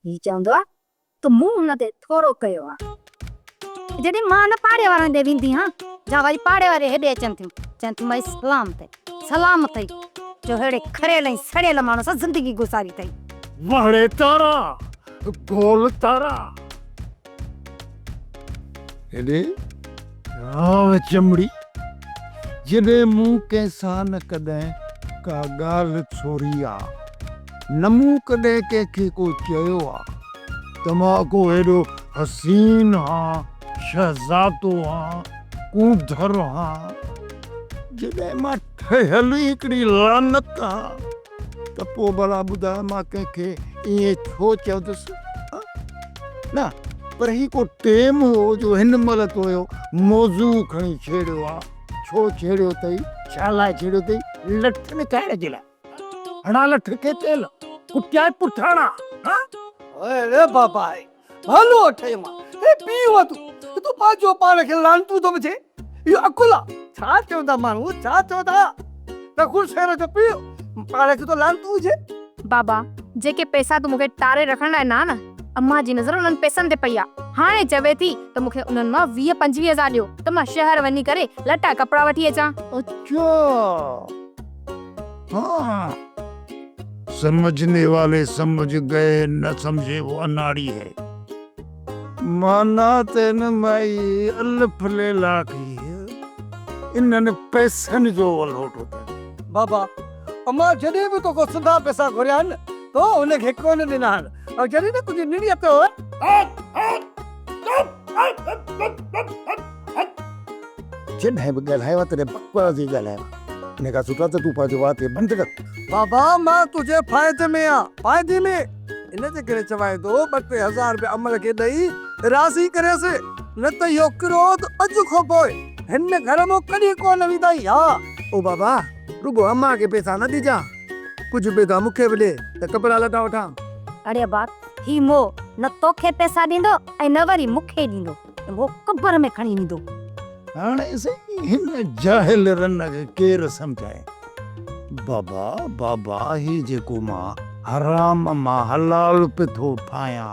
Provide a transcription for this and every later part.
ही चवंदो आहे त मूं हुन ते थोरो कयो आहे। जॾहिं मां न पाड़े वारनि ॾे वेंदी हा जा वरी पाड़े वारे हेॾे अचनि थियूं चवनि थियूं भई सलाम अथई जो हेड़े खड़ियल ऐं सड़ियल माण्हू सां ज़िंदगी गुज़ारी अथई। वाड़े तारा गोल तारा हेॾे राव चमड़ी जॾहिं मूं कंहिंसां न कॾहिं का ॻाल्हि छोड़ी आहे न मूं कॾहिं कंहिंखे को चयो आहे त मां को हेॾो हसीन आहियां शहज़ादो आहियां कूधर आहियां जॾहिं मां ठहियल हिकिड़ी लानत आहियां त पोइ भला ॿुधाए मां कंहिंखे ईअं छो चवंदुसि न पर ही को टेम हो जो हिन महिल तो हुयो मौज़ू खणी छेड़ियो आहे छो छेड़ियो अथई छा लाइ छेड़ियो अथई लठ निकाइण जे लाइ हणा लठ के तेल कुटिया पुठाणा अरे बाबा भलो अठे मां ए पीउ तू पाजो पाण खे लांटू तो बचे यो अकुला छा चवंदा माण्हू छा चवंदा त खुश शहर जो पीउ पाण खे तो लांटू हुजे। बाबा जेके पैसा तूं मूंखे टारे रखण लाइ ना अम्मा जी नज़र उन्हनि पैसनि ते पई आहे। हाणे चवे थी त मूंखे उन्हनि मां 20-25 ॾियो त मां शहर वञी करे लटा कपिड़ा वठी अचां। अच्छा हाँ समझने वाले समझ गए न समझे वो अनाड़ी है माना तेन माई अल्फ ले लाखी इन्हनि पैसनि जो वलोट होता बाबा अम्मा जॾहिं बि तोखे सिधा पैसा घुरिया आहिनि तो उनखे कोन ॾिना आहिनि ऐं जॾहिं न तुंहिंजी निड़ीअ ते जॾहिं बि ॻाल्हायो तॾहिं बकवास ई ॻाल्हायो इन खां सुठा त तूं पंहिंजो वात बंदि कर। बाबा मां तुंहिंजे फ़ाइदे में आ फ़ाइदे में इन जे करे चवाए थो 2-3 रुपया अमल खे ॾेई राज़ी करेसि न त इहो क्रोध अॼु खां पोइ हिन घर में कॾहिं कोन विदाई। हा ओ बाबा रुगो अम्मा खे पैसा न ॾिजां कुझु पैसा मूंखे बि ॾे त कपिड़ा लटा वठां। अरे बाप ही मो न तोखे पैसा ॾींदो ऐं न वरी मूंखे ॾींदो वो कबर में खणी ईंदो। हाणे हिन जाहिल रन खे केरु सम्झाए बाबा बाबा ही जेको मां हराम मां हलाल पे थो ठाहियां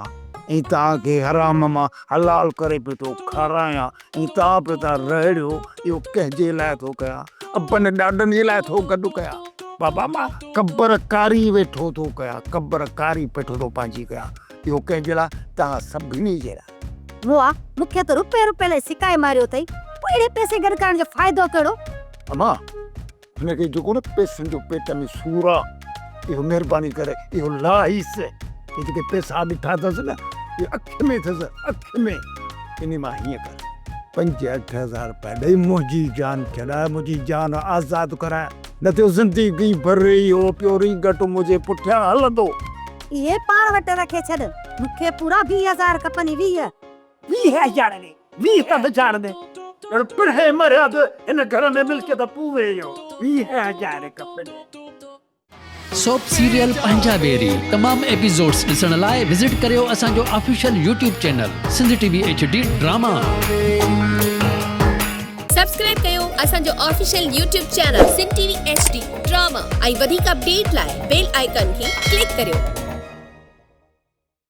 ऐं तव्हांखे हराम मां हलाल करे पे थो खारायां ऐं तव्हां पे था रहिड़ियो इहो कंहिंजे लाइ थो कयां अपने ॾाॾनि जे लाइ थो गॾु कयां बाबा मां कबर कारी वेठो थो कयां कबर कारी पेठो थो पंहिंजी कयां इहो कंहिंजे लाइ तव्हां सभिनी जे लाइ। वो आ मूंखे त रुपए लाइ सिकाए मारियो अथई पोइ अहिड़े पैसे गॾु करण जो फ़ाइदो कहिड़ो। अम्मा हिनखे जेको न पैसनि जो पेट में सूर आहे इहो महिरबानी करे इहो लाहीस इहे जेके पैसा ॾिठा अथसि न इहे अखि में अथसि अखि में इन मां हीअं कर 5-8 हज़ार रुपया ॾेई मुंहिंजी जान छॾाए मुंहिंजी जान आज़ादु कराए न थियो ज़िंदगी भर इहो प्योरी घटि मुंहिंजे पुठियां हलंदो। इहे पाण वटि रखे छॾ मूंखे पूरा 20,000 खपनि 20,000 ॾे 20 त विचार दे पिढ़े मरिया त हिन घर में मिल्कियत पूरे इहो 20,000 खपनि। सोप सीरियल पंजाबेरी तमाम एपिसोड्स ॾिसण लाइ विज़िट करियो असांजो official YouTube channel Sindh TV HD drama. Subscribe कयो असांजो official YouTube channel Sindh TV HD drama ऐं वधीक अपडेट लाइ बेल आइकन खे क्लिक करियो।